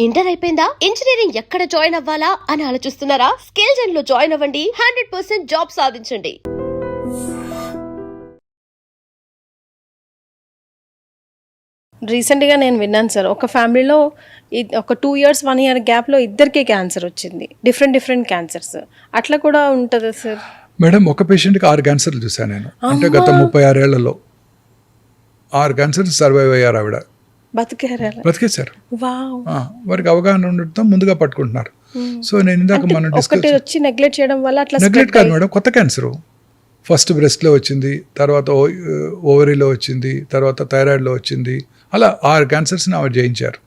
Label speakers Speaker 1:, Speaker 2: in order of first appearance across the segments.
Speaker 1: Inter అయిపోయిందా? Engineering ఎక్కడ join అవ్వాలా అని ఆలోచిస్తున్నారా? స్కేల్ జెన్ లో జాయిన్ అవ్వండి. 100% జాబ్ సాధించండి.
Speaker 2: రీసెంట్గా నేను విన్నాను సార్, ఒక ఫ్యామిలీలో ఒక 2 years 1 year గ్యాప్లో ఇద్దరికీ క్యాన్సర్ వచ్చింది, డిఫరెంట్ క్యాన్సర్స్. అట్లా కూడా ఉంటుందా సార్?
Speaker 3: మేడం, ఒక పేషెంట్కి 6 క్యాన్సర్లు చూశాను నేను. అంటే గత 36 ఏళ్లలో 6 క్యాన్సర్స్ సర్వైవ్ అయ్యారు. ఆవిడ బతికేశారు. వారికి అవగాహన ఉండటంతో ముందుగా పట్టుకుంటున్నారు. సో నేను ఇందాక మనం
Speaker 2: వచ్చి నెగ్లెక్ట్ చేయడం వల్ల అట్లా
Speaker 3: నెగ్లెక్ట్ కాదు మేడం, కొత్త క్యాన్సర్. ఫస్ట్ బ్రెస్ట్లో వచ్చింది, తర్వాత ఓవరీలో వచ్చింది, తర్వాత థైరాయిడ్లో వచ్చింది. అలా 6 క్యాన్సర్స్ని ఆవిడ జయించారు.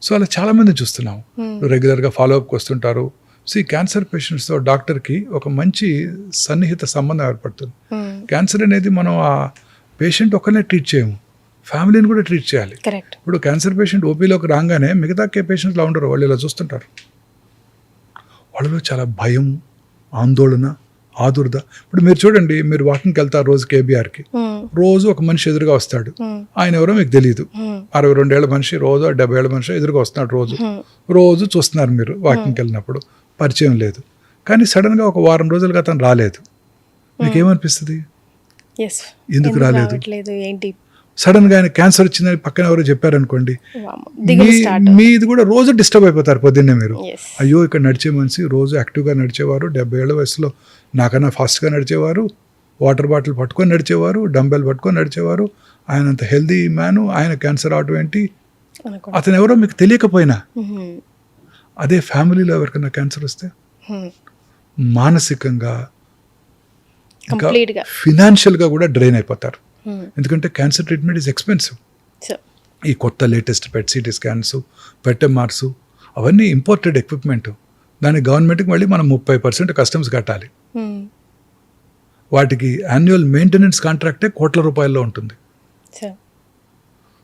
Speaker 3: సో అలా చాలా మంది చూస్తున్నాం. రెగ్యులర్గా ఫాలోఅప్కి వస్తుంటారు. సో ఈ క్యాన్సర్ పేషెంట్స్తో డాక్టర్కి ఒక మంచి సన్నిహిత సంబంధం ఏర్పడుతుంది. క్యాన్సర్ అనేది మనం ఆ పేషెంట్ ఒక్కరినే ట్రీట్ చేయము, ఫ్యామిలీని కూడా ట్రీట్ చేయాలి. ఇప్పుడు క్యాన్సర్ పేషెంట్ ఓపీలోకి రాగానే మిగతా పేషెంట్స్లో ఉండరు, వాళ్ళు ఇలా చూస్తుంటారు. వాళ్ళలో చాలా భయం, ఆందోళన, ఆదుర్ద. ఇప్పుడు మీరు చూడండి, మీరు వాకింగ్కి వెళ్తారు రోజు కేబీఆర్కి, రోజు ఒక మనిషి ఎదురుగా వస్తాడు. ఆయన ఎవరో మీకు తెలియదు. 62 ఏళ్ల మనిషి, రోజు 70 ఏళ్ల మనిషి ఎదురుగా వస్తున్నాడు. రోజు చూస్తున్నారు మీరు వాకింగ్కి వెళ్ళినప్పుడు, పరిచయం లేదు. కానీ సడన్గా ఒక వారం రోజులుగా అతను రాలేదు. మీకేమనిపిస్తుంది? ఎందుకు రాలేదు? సడన్ గా ఆయన క్యాన్సర్ వచ్చిందని పక్కన ఎవరో చెప్పారనుకోండి, మీది కూడా రోజు డిస్టర్బ్ అయిపోతారు. పొద్దున్నే మీరు, అయ్యో ఇక్కడ నడిచే మనిషి రోజు యాక్టివ్గా నడిచేవారు, 70 ఏళ్ల వయసులో నాకన్నా ఫాస్ట్గా నడిచేవారు, వాటర్ బాటిల్ పట్టుకొని నడిచేవారు, డంబెల్ పట్టుకొని నడిచేవారు, ఆయన అంత హెల్దీ మ్యాను, ఆయన క్యాన్సర్ అవడం ఏంటి? అతను ఎవరో మీకు తెలియకపోయినా, అదే ఫ్యామిలీలో ఎవరికైనా క్యాన్సర్ వస్తే మానసికంగా ఇంకా ఫినాన్షియల్గా కూడా డ్రైన్ అయిపోతారు. ఎందుకంటే క్యాన్సర్ ట్రీట్మెంట్ ఈజ్ ఎక్స్పెన్సివ్. ఈ కొత్త లేటెస్ట్ పెట్ సిటీ స్కాన్స్, ఎంఆర్స్ అవన్నీ ఇంపోర్టెడ్ ఎక్విప్మెంట్. దానికి గవర్నమెంట్కి మళ్ళీ మనం 30% కస్టమ్స్ కట్టాలి. వాటికి యాన్యువల్ మెయింటెనెన్స్ కాంట్రాక్టే కోట్ల రూపాయల్లో ఉంటుంది.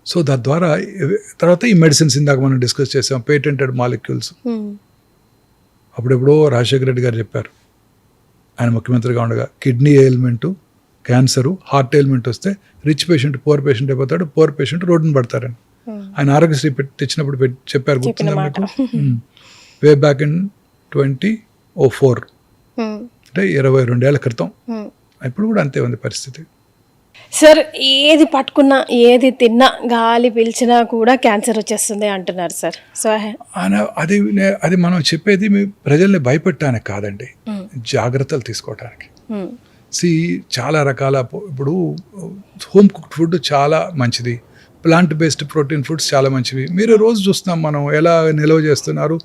Speaker 3: సో దాని ద్వారా తర్వాత ఈ మెడిసిన్స్ ఇందాక మనం డిస్కస్ చేసాం, పేటెంటెడ్ మాలిక్యూల్స్. అప్పుడెప్పుడో రాజశేఖర రెడ్డి గారు చెప్పారు, ఆయన ముఖ్యమంత్రిగా ఉండగా, కిడ్నీ ఎయిల్మెంటు, క్యాన్సరు, హార్ట్ ఎయిల్మెంట్ వస్తే రిచ్ పేషెంట్ పూర్ పేషెంట్ అయిపోతాడు, పూర్ పేషెంట్ రోడ్డున పడతారని ఆయన ఆరోగ్యశ్రీ తెచ్చినప్పుడు చెప్పారు. గుర్తుందా మీకు? వే బ్యాక్ ఇన్ 2004, అంటే 22 ఏళ్ల క్రితం. ఇప్పుడు కూడా అంతే ఉంది పరిస్థితి.
Speaker 2: సార్, ఏది పట్టుకున్నా, ఏది తిన్నా, గాలి పీల్చినా కూడా క్యాన్సర్ వచ్చేస్తుంది అంటున్నారు సార్. సో
Speaker 3: అది మనం చెప్పేది మీ ప్రజల్ని భయపెట్టడానికి కాదండి, జాగ్రత్తలు తీసుకోవడానికి. చాలా రకాల, ఇప్పుడు హోమ్ కుక్డ్ ఫుడ్ చాలా మంచిది, ప్లాంట్ బేస్డ్ ప్రోటీన్ ఫుడ్స్ చాలా మంచివి. మీరు రోజు చూస్తున్నాం మనం ఎలా నిల్వ చేస్తున్నారు.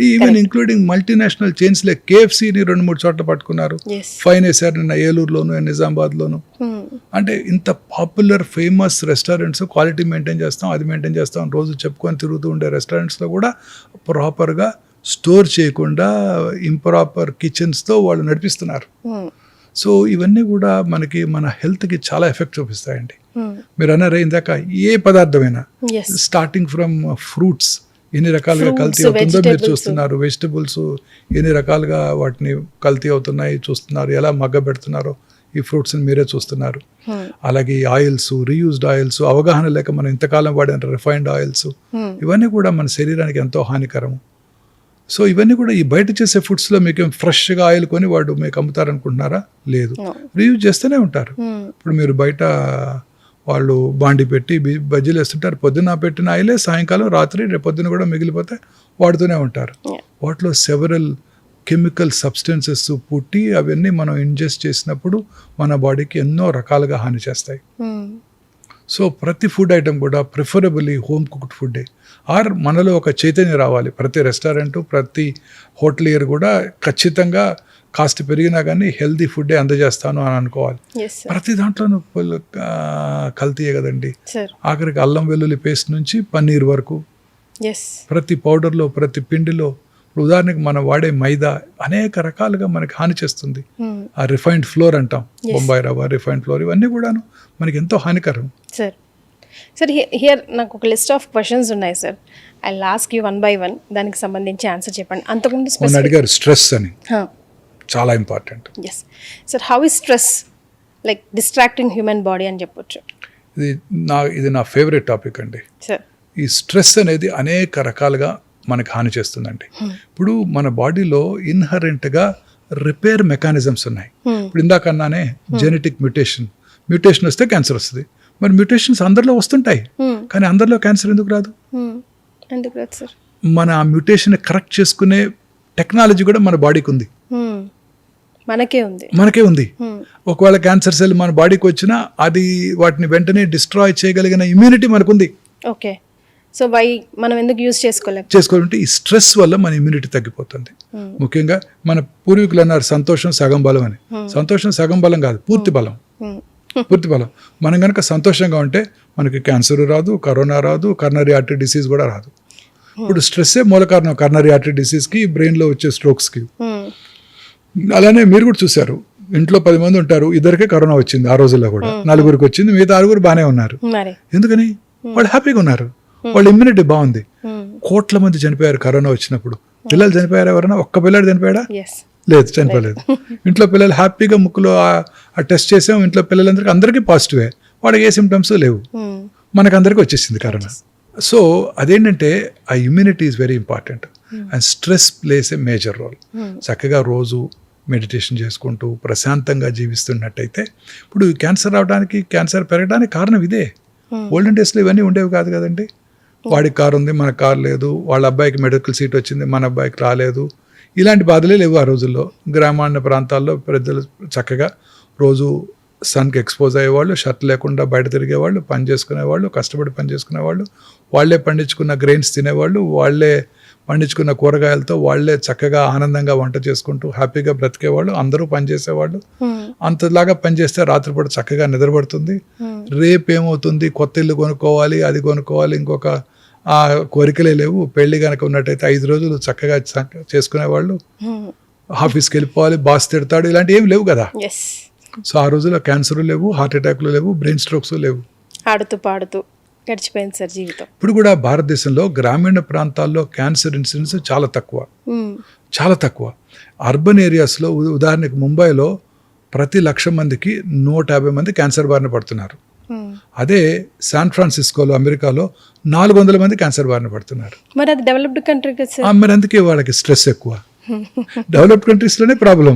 Speaker 3: ఈవెన్ ఇంక్లూడింగ్ మల్టీనేషనల్ చైన్స్లే KFCని 2-3 చోట్ల పట్టుకున్నారు, ఫైన్ వేశారు నిన్న ఏలూరులోను, నిజామాబాద్లోను. అంటే ఇంత popular famous restaurants, quality maintain చేస్తాం, అది మెయింటైన్ చేస్తాం రోజు చెప్పుకొని తిరుగుతూ ఉండే రెస్టారెంట్స్లో కూడా ప్రాపర్గా స్టోర్ చేయకుండా ఇంప్రాపర్ కిచెన్స్తో వాళ్ళు నడిపిస్తున్నారు. సో ఇవన్నీ కూడా మనకి మన హెల్త్కి చాలా ఎఫెక్ట్ చూపిస్తాయండి. మీరు అన్నారే ఇందాక, ఏ పదార్థమైనా స్టార్టింగ్ ఫ్రమ్ ఫ్రూట్స్ ఎన్ని రకాలుగా కల్తీ అవుతుందో మీరు చూస్తున్నారు, వెజిటబుల్స్ ఎన్ని రకాలుగా వాటిని కల్తీ అవుతున్నాయి చూస్తున్నారు, ఎలా మగ్గ పెడుతున్నారో ఈ ఫ్రూట్స్ని మీరే చూస్తున్నారు. అలాగే ఆయిల్స్, రీయూజ్డ్ ఆయిల్స్, అవగాహన లేక మనం ఇంతకాలం వాడిన రిఫైన్డ్ ఆయిల్స్, ఇవన్నీ కూడా మన శరీరానికి ఎంతో హానికరము. సో ఇవన్నీ కూడా ఈ బయట చేసే ఫుడ్స్లో మీకు ఫ్రెష్గా ఆయిల్ కొని వాడు మీకు అమ్ముతారనుకుంటున్నారా? లేదు, రీయూజ్ చేస్తూనే ఉంటారు. ఇప్పుడు మీరు బయట వాళ్ళు బాండి పెట్టి బజ్జీలు వేస్తుంటారు, పొద్దున పెట్టిన ఆయిలే సాయంకాలం, రాత్రి, రేపు పొద్దున కూడా మిగిలిపోతే వాడుతూనే ఉంటారు. వాటిలో సెవరల్ కెమికల్ సబ్స్టెన్సెస్ పుట్టి అవన్నీ మనం ఇంజెస్ట్ చేసినప్పుడు మన బాడీకి ఎన్నో రకాలుగా హాని చేస్తాయి. సో ప్రతి ఫుడ్ ఐటమ్ కూడా ప్రిఫరబుల్లీ హోమ్ కుక్డ్ ఫుడ్డే. మనలో ఒక చైతన్యం రావాలి. ప్రతి రెస్టారెంటు, ప్రతి హోటలియర్ కూడా ఖచ్చితంగా కాస్ట్ పెరిగినా కానీ హెల్దీ ఫుడ్డే అందజేస్తాను అని అనుకోవాలి. ప్రతి దాంట్లోనూ కల్తీయే కదండి. ఆఖరికి అల్లం వెల్లుల్లి పేస్ట్ నుంచి పన్నీర్ వరకు, ప్రతి పౌడర్లో, ప్రతి పిండిలో. ఉదాహరణకి మనం వాడే మైదా అనేక రకాలుగా మనకి హాని చేస్తుంది. ఆ రిఫైన్డ్ ఫ్లోర్ అంటాం, బొంబాయి రవ్వ, రిఫైన్డ్ ఫ్లోర్, ఇవన్నీ కూడాను మనకి ఎంతో హానికరం.
Speaker 2: సార్ హియర్ నాకు ఒక లిస్ట్ ఆఫ్ క్వశ్చన్స్ ఉన్నాయి సార్. ఐ లాస్క్ యూ 1 by 1, దానికి సంబంధించి ఆన్సర్ చెప్పండి. అంతకుముందు
Speaker 3: అడిగారు స్ట్రెస్ అని, చాలా important.
Speaker 2: Yes sir, how is stress like distracting human body అని చెప్పొచ్చు?
Speaker 3: ఇది నా ఫేవరెట్ టాపిక్ అండి.
Speaker 2: సార్,
Speaker 3: ఈ స్ట్రెస్ అనేది అనేక రకాలుగా మనకు హాని చేస్తుందండి. ఇప్పుడు మన బాడీలో ఇన్హరెంట్గా రిపేర్ మెకానిజమ్స్ ఉన్నాయి. ఇప్పుడు ఇందాకన్నానే జెనెటిక్ మ్యూటేషన్ వస్తే క్యాన్సర్ వస్తుంది. మరి మ్యూటేషన్స్ అందరిలో వస్తుంటాయి, కానీ అందరిలో క్యాన్సర్ ఎందుకు రాదు?
Speaker 2: ఎందుకు రాదు సార్?
Speaker 3: మన ఆ మ్యూటేషన్ కరెక్ట్ చేసుకునే టెక్నాలజీ కూడా మన బాడీకి ఉంది, మనకే ఉంది. ఒకవేళ క్యాన్సర్ సెల్ మన బాడీకి వచ్చినా అది వాటిని వెంటనే డిస్ట్రాయ్ చేయగలిగిన ఇమ్యూనిటీ మనకుంది.
Speaker 2: ఓకే, సో మనం ఎందుకు యూజ్
Speaker 3: చేసుకోవాలంటే ఈ స్ట్రెస్ వల్ల మన ఇమ్యూనిటీ తగ్గిపోతుంది. ముఖ్యంగా మన పూర్వీకులు అన్నారు సంతోషం సగం బలం అని. సంతోషం సగం బలం కాదు, పూర్తి బలం. మనం కనుక సంతోషంగా ఉంటే మనకి క్యాన్సర్ రాదు, కరోనా రాదు, కర్నరీ ఆర్టరీ డిసీజ్ కూడా రాదు. ఇప్పుడు స్ట్రెస్సే మూల కారణం కర్నరీ ఆర్టరీ డిసీజ్కి, బ్రెయిన్లో వచ్చే స్ట్రోక్స్కి. అలానే మీరు కూడా చూసారు, ఇంట్లో 10 మంది ఉంటారు, ఇద్దరికే కరోనా వచ్చింది. ఆ రోజుల్లో కూడా 4 వచ్చింది, మిగతా 6 బాగానే ఉన్నారు. ఎందుకని? వాళ్ళు హ్యాపీగా ఉన్నారు, వాళ్ళ ఇమ్యూనిటీ బాగుంది. కోట్ల మంది చనిపోయారు కరోనా వచ్చినప్పుడు. పిల్లలు చనిపోయారు, ఎవరైనా ఒక్క పిల్లడు చనిపోయాడా? లేదు, చనిపోలేదు. ఇంట్లో పిల్లలు హ్యాపీగా ముక్కులో ఆ టెస్ట్ చేసాం, ఇంట్లో అందరికీ పాజిటివే, వాళ్ళకి ఏ సిమ్టమ్స్ లేవు. మనకందరికీ వచ్చేసింది కరోనా. సో అదేంటంటే ఆ immunity is very important and stress plays a major role. చక్కగా రోజు మెడిటేషన్ చేసుకుంటూ ప్రశాంతంగా జీవిస్తున్నట్టయితే, ఇప్పుడు క్యాన్సర్ రావడానికి, క్యాన్సర్ పెరగడానికి కారణం ఇదే. ఓల్డెన్ డేస్లో ఇవన్నీ ఉండేవి కాదు కదండి. వాడికి కారు ఉంది, మనకు కారు లేదు, వాళ్ళ అబ్బాయికి మెడికల్ సీట్ వచ్చింది, మన అబ్బాయికి రాలేదు, ఇలాంటి బాధలే లేవు ఆ రోజుల్లో. గ్రామాల ప్రాంతాల్లో ప్రజలు చక్కగా రోజు సన్కి ఎక్స్పోజ్ అయ్యేవాళ్ళు, షర్ట్ లేకుండా బయట తిరిగేవాళ్ళు, పని చేసుకునేవాళ్ళు, కష్టపడి పని చేసుకునేవాళ్ళు, వాళ్ళే పండించుకున్న గ్రెయిన్స్ తినేవాళ్ళు, వాళ్ళే పండించుకున్న కూరగాయలతో వాళ్ళే చక్కగా ఆనందంగా వంట చేసుకుంటూ హ్యాపీగా బ్రతికేవాళ్ళు. అందరూ పనిచేసేవాళ్ళు. అంతలాగా పనిచేస్తే రాత్రిపూట చక్కగా నిద్రపడుతుంది. రేపేమవుతుంది, కొత్త ఇల్లు కొనుక్కోవాలి, అది కొనుక్కోవాలి, ఇంకొక ఆ కోరికలే లేవు. పెళ్లి కనుక ఉన్నట్టయితే 5 రోజులు చక్కగా చేసుకునేవాళ్ళు. ఆఫీస్కి వెళ్ళిపోవాలి, బాస్ తిడతాడు, ఇలాంటివి ఏమి లేవు కదా. సో ఆ రోజుల్లో క్యాన్సర్ లేవు, హార్ట్ అటాక్లు లేవు, బ్రెయిన్ స్ట్రోక్స్ లేవు.
Speaker 2: ఆడుతూ పాడుతూ గడిచిపోయింది సార్ జీవితం.
Speaker 3: ఇప్పుడు కూడా భారతదేశంలో గ్రామీణ ప్రాంతాల్లో క్యాన్సర్ ఇన్సిడెన్స్ చాలా తక్కువ. అర్బన్ ఏరియాస్లో ఉదాహరణకు ముంబైలో ప్రతి 1,00,000 మందికి 150 మంది క్యాన్సర్ బారిన పడుతున్నారు. అదే శాన్ ఫ్రాన్సిస్కోలో, అమెరికాలో 400 మంది క్యాన్సర్ బారిన పడుతున్నారు.
Speaker 2: మరి అది డెవలప్డ్ కంట్రీ కదా సార్.
Speaker 3: మరి అందుకే వాళ్ళకి స్ట్రెస్ ఎక్కువ. డెవలప్డ్ కంట్రీస్లోనే ప్రాబ్లం.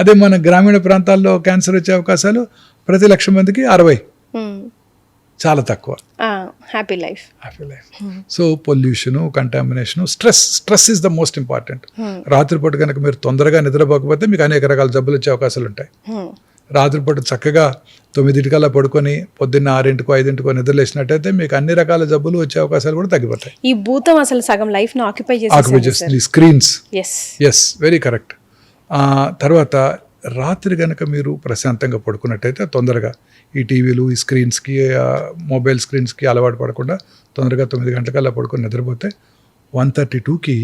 Speaker 3: అదే మన గ్రామీణ ప్రాంతాల్లో క్యాన్సర్ వచ్చే అవకాశాలు ప్రతి 1,00,000 మందికి 60, చాలా తక్కువ.
Speaker 2: Happy life.
Speaker 3: So pollution, contamination, stress is the most important. రాత్రిపూట కనుక మీరు తొందరగా నిద్రపోకపోతే మీకు అనేక రకాల జబ్బులు వచ్చే అవకాశాలు ఉంటాయి. రాత్రిపూట చక్కగా 9 పడుకొని పొద్దున్న 6, 5 నిద్రలేసినట్టయితే మీకు అన్ని రకాల జబ్బులు వచ్చే అవకాశాలు కూడా తగ్గిపోతాయి.
Speaker 2: ఈ భూతం అసలు సగం లైఫ్ ను ఆక్యుపై
Speaker 3: చేస్తుంది, స్క్రీన్స్. Yes, very correct. తర్వాత రాత్రి కనుక మీరు ప్రశాంతంగా పడుకున్నట్టయితే తొందరగా ఈ టీవీలు, ఈ స్క్రీన్స్కి, మొబైల్ స్క్రీన్స్కి అలవాటు పడకుండా తొందరగా 9 గంటలకల్లా పడుకొని నిద్రపోతే 132కి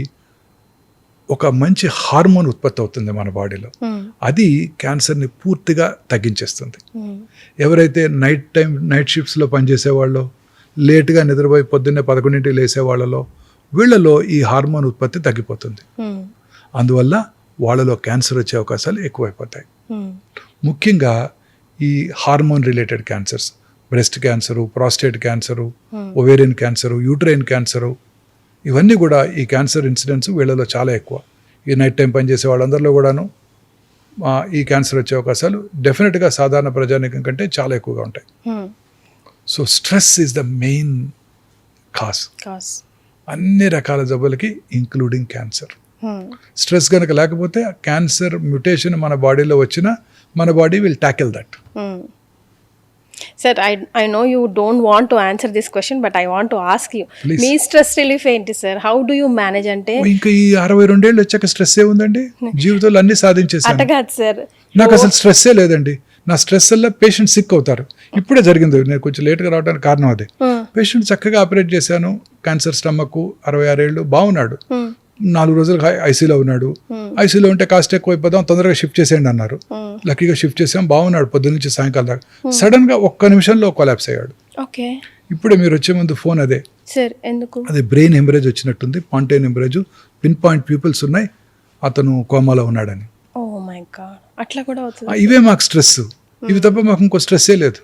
Speaker 3: ఒక మంచి హార్మోన్ ఉత్పత్తి అవుతుంది మన బాడీలో. అది క్యాన్సర్ని పూర్తిగా తగ్గించేస్తుంది. ఎవరైతే నైట్ షిఫ్ట్స్లో పనిచేసేవాళ్ళో, లేటుగా నిద్రపోయి పొద్దున్నే 11ంటికి లేసేవాళ్ళలో, వీళ్ళలో ఈ హార్మోన్ ఉత్పత్తి తగ్గిపోతుంది. అందువల్ల వాళ్ళలో క్యాన్సర్ వచ్చే అవకాశాలు ఎక్కువైపోతాయి. ముఖ్యంగా ఈ hormone related cancers, breast cancer, prostate cancer, ovarian cancer, uterine cancer, ఇవన్నీ కూడా ఈ క్యాన్సర్ ఇన్సిడెన్స్ వీళ్ళలో చాలా ఎక్కువ. ఈ నైట్ టైం పనిచేసే వాళ్ళందరిలో కూడాను ఈ క్యాన్సర్ వచ్చే అవకాశాలు డెఫినెట్గా సాధారణ ప్రజానీకం కంటే చాలా ఎక్కువగా ఉంటాయి. So stress is the main cause అన్ని రకాల జబ్బులకి, ఇంక్లూడింగ్ క్యాన్సర్. స్ట్రెస్ కనుక లేకపోతే క్యాన్సర్ మ్యుటేషన్ మన బాడీలో వచ్చినా మన body will tackle that.
Speaker 2: Sir, I know you don't want to answer this question, but I want to ask you. మీ stress relief ఏంటి sir? How do you manage? అంటే
Speaker 3: ఇంకా ఈ 62 ఏళ్ళు వచ్చాక స్ట్రెస్ ఏ ఉందండి? జీవితంలో అన్ని సాధించేసాను.
Speaker 2: అటగాదు సార్,
Speaker 3: నాకు అసలు స్ట్రెస్సే లేదండి. నా స్ట్రెస్ వల్ల పేషెంట్ సిక్ అవుతారు. ఇప్పుడే జరిగింది, నేను కొంచెం లేట్గా రావడానికి కారణం అదే. పేషెంట్ చక్కగా ఆపరేట్ చేశాను, క్యాన్సర్ స్టమక్, 66 ఏళ్ళు, బాగున్నాడు. 4 రోజులు ఐసీలో ఉన్నాడు. ఐసీలో ఉంటే కాస్ట్ ఎక్కువ అయిపోదాం, తొందరగా షిఫ్ట్ చేసేయండి అన్నారు. లక్కీగా షిఫ్ట్ చేసాం, బాగున్నాడు పొద్దున్న నుంచి సాయంకాలం దాకా. సడన్ గా 1 నిమిషంలో కొలాప్స్ అయ్యాడు. ఇప్పుడే మీరు వచ్చే ముందు ఫోన్ అదే
Speaker 2: సార్, ఎందుకు?
Speaker 3: అదే బ్రెయిన్ హెమరేజ్ వచ్చినట్టుంది, పాంటైన్ హెమరేజ్, పిన్ పాయింట్ పీపుల్స్ ఉన్నాయి, అతను కోమాలో ఉన్నాడని.
Speaker 2: అట్లా కూడా అవుతుంది.
Speaker 3: ఇవే మాకు స్ట్రెస్, ఇవి తప్ప మాకు ఇంకో స్ట్రెస్సే లేదు.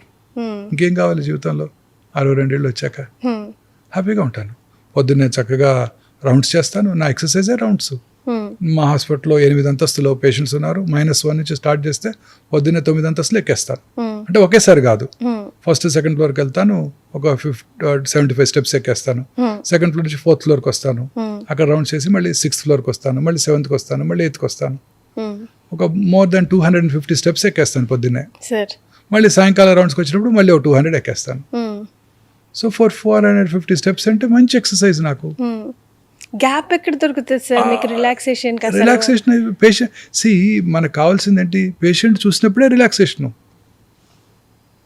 Speaker 3: ఇంకేం కావాలి జీవితంలో 62 ఏళ్ళు వచ్చాక? హ్యాపీగా ఉంటాను. పొద్దున్నే చక్కగా రౌండ్స్ చేస్తాను, నా ఎక్సర్సైజే రౌండ్స్. మా హాస్పిటల్లో 8 అంతస్తులో పేషెంట్స్ ఉన్నారు, -1 నుంచి స్టార్ట్ చేస్తే పొద్దున్నే 9 అంతస్తులు ఎక్కేస్తాను. అంటే ఒకేసారి కాదు, ఫస్ట్ సెకండ్ ఫ్లోర్కి వెళ్తాను, ఒక 75 స్టెప్స్ ఎక్కేస్తాను, సెకండ్ ఫ్లోర్ నుంచి 4th ఫ్లోర్కి వస్తాను, అక్కడ రౌండ్స్ చేసి మళ్ళీ 6th ఫ్లోర్కి వస్తాను, మళ్ళీ 7th వస్తాను, మళ్ళీ 8th వస్తాను. ఒక మోర్ దాన్ 250 స్టెప్స్ ఎక్కేస్తాను పొద్దున్నే. మళ్ళీ సాయంకాలం రౌండ్స్కి వచ్చినప్పుడు మళ్ళీ ఒక 200 ఎక్కేస్తాను. సో 450 స్టెప్స్ అంటే మంచి ఎక్సర్సైజ్ నాకు.
Speaker 2: గ్యాప్ ఎక్కడ దొరుకుతుంది సార్ మీకు రిలాక్సేషన్?
Speaker 3: రిలాక్సేషన్ పేషెంట్ మనకు కావాల్సింది ఏంటి, పేషెంట్ చూసినప్పుడే రిలాక్సేషను,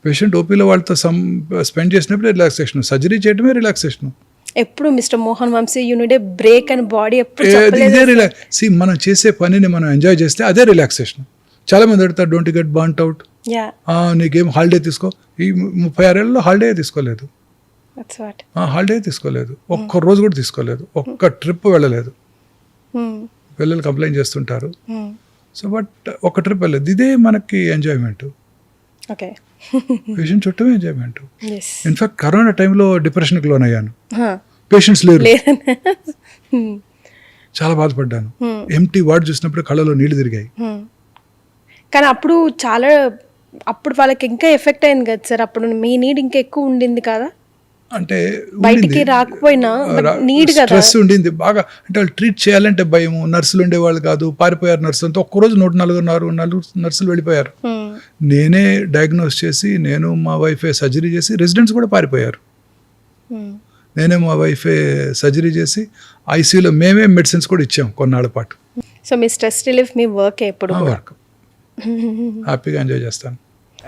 Speaker 3: పేషెంట్ ఓపీలో వాళ్ళతో స్పెండ్ చేసినప్పుడే రిలాక్సేషన్, సర్జరీ చేయడమే రిలాక్సేషన్.
Speaker 2: ఎప్పుడు mister Mohan Vamshi you need a break and body ఎప్పుడు
Speaker 3: ఇదే రిలాక్స్. మనం చేసే పనిని మనం ఎంజాయ్ చేస్తే అదే రిలాక్సేషన్. చాలా మంది అడుగుతారు డోంట్ గెట్ బర్న్ట్ అవుట్, నీకేం హాలిడే తీసుకో. ఈ 36 ఏళ్ళలో హాలిడే తీసుకోలేదు, హాలిడే తీసుకోలేదు, ఒక్క రోజు కూడా తీసుకోలేదు, ఒక్క ట్రిప్ వెళ్ళలేదు. పిల్లలు కంప్లైంట్ చేస్తుంటారు. సో బట్ ఒక ట్రిప్ వెళ్ళలేదు, ఇదే మనకి ఎంజాయ్మెంట్. పేషెంట్ చుట్టూ ఎంజాయ్మెంట్. ఇన్ఫాక్ట్ కరోనా టైంలో డిప్రెషన్కి లోన్ అయ్యాను, పేషెంట్స్ లేరు, చాలా బాధపడ్డాను. ఎంటీ వార్డ్ చూసినప్పుడు కళ్ళలో నీళ్లు తిరిగాయి.
Speaker 2: కానీ అప్పుడు వాళ్ళకి ఇంకా ఎఫెక్ట్ అయింది కదా సార్, అప్పుడు మీ నీడ్ ఇంకా ఎక్కువ ఉండింది కదా,
Speaker 3: అంటే
Speaker 2: బయటికి రాకపోయినా నీడ్ కదా,
Speaker 3: స్ట్రెస్ ఉండింది బాగా. అంటే వాళ్ళు ట్రీట్ చేయాలంటే భయం, నర్సులు ఉండేవాళ్ళు కాదు, పారిపోయారు నర్సులు అంతా. ఒక్కరోజు 104 నర్సులు వెళ్ళిపోయారు. నేనే డయాగ్నోస్ చేసి, నేను మా వైఫే సర్జరీ చేసి, రెసిడెంట్స్ కూడా పారిపోయారు. నేనే మా వైఫే సర్జరీ చేసి ఐసీయూలో మేమే మెడిసిన్స్ కూడా ఇచ్చాం కొన్నాళ్ళ పాటు.
Speaker 2: సో మీ స్ట్రెస్ రిలీఫ్ మీ వర్క్ ఎప్పుడు
Speaker 3: వర్క్ హ్యాపీగా ఎంజాయ్ చేస్తాను.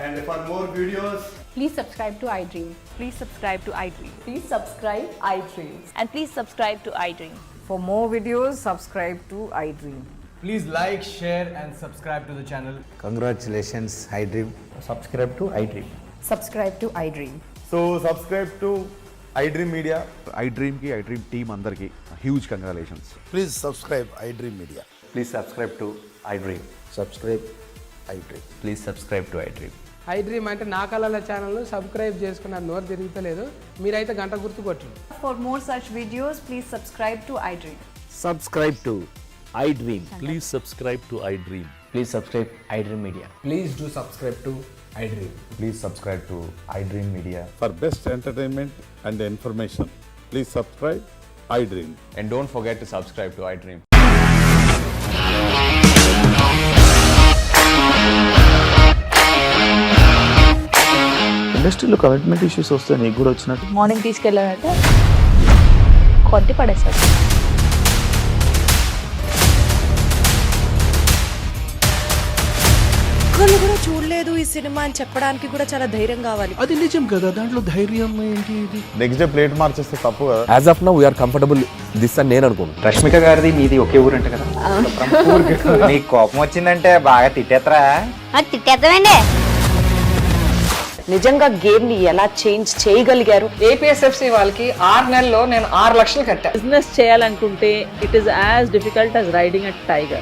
Speaker 4: And for more videos,
Speaker 5: please subscribe to iDream.
Speaker 6: Please subscribe to iDream.
Speaker 5: Please subscribe iDream.
Speaker 6: And please subscribe to iDream.
Speaker 7: For more videos, subscribe to iDream.
Speaker 4: please like, share and subscribe to the channel.
Speaker 8: Congratulations, iDream.
Speaker 4: Subscribe to iDream.
Speaker 7: Subscribe to iDream.
Speaker 4: So subscribe to iDream Media.
Speaker 9: iDream ki iDream team andarki huge congratulations.
Speaker 8: Please subscribe iDream Media.
Speaker 10: Please subscribe to iDream.
Speaker 8: Subscribe iDream.
Speaker 10: Please subscribe to iDream.
Speaker 11: iDream అంటే నా కళల ఛానల్ను subscribe చేసుకున్నారు, నోరు తిరుగుతలేదు, మీరైతే గంట గుర్తు కొట్టండి.
Speaker 6: For more such videos, please subscribe to iDream.
Speaker 10: Subscribe to iDream.
Speaker 9: Please subscribe to iDream.
Speaker 10: Please subscribe iDream Media.
Speaker 4: Please do subscribe to iDream.
Speaker 10: Please subscribe to iDream Media.
Speaker 9: For best entertainment and information, please subscribe iDream.
Speaker 10: And don't forget to subscribe to iDream.
Speaker 12: ఇండస్ట్రీలో commitment issues వస్తే నీకు కూడా వచ్చినట్టు
Speaker 6: morning తీసుకెళ్ళాలంటే కొట్టి పడేసాడు.
Speaker 7: ఒక్కళ్ళు కూడా చూడలేదు ఈ సినిమా అని చెప్పడానికి కూడా చాలా ధైర్యం కావాలి.
Speaker 11: అది నిజం కదా, దాంట్లో ధైర్యం ఏంటి? ఇది
Speaker 9: నెక్స్ట్ డే ప్లేట్ మార్చేస్తే తప్పు కదా.
Speaker 10: As of now, we are comfortable this అని నేను అనుకుంటున్నాను.
Speaker 8: రష్మిక గారిది మీది ఒకే ఊరంట కదా. నీకు కోపం వచ్చిందంటే బాగా తిట్టేత్తరా?
Speaker 6: తిట్టేద్దామండి.
Speaker 7: నిజంగా గేమ్ ని ఎలా చేంజ్ చేయగలిగారు?
Speaker 11: ఏపీఎస్ఎఫ్సి వాళ్ళకి 6 నెలల్లో నేను 6 లక్షలు కట్టా.
Speaker 7: బిజినెస్ చేయాలనుకుంటే it is as difficult as riding a tiger.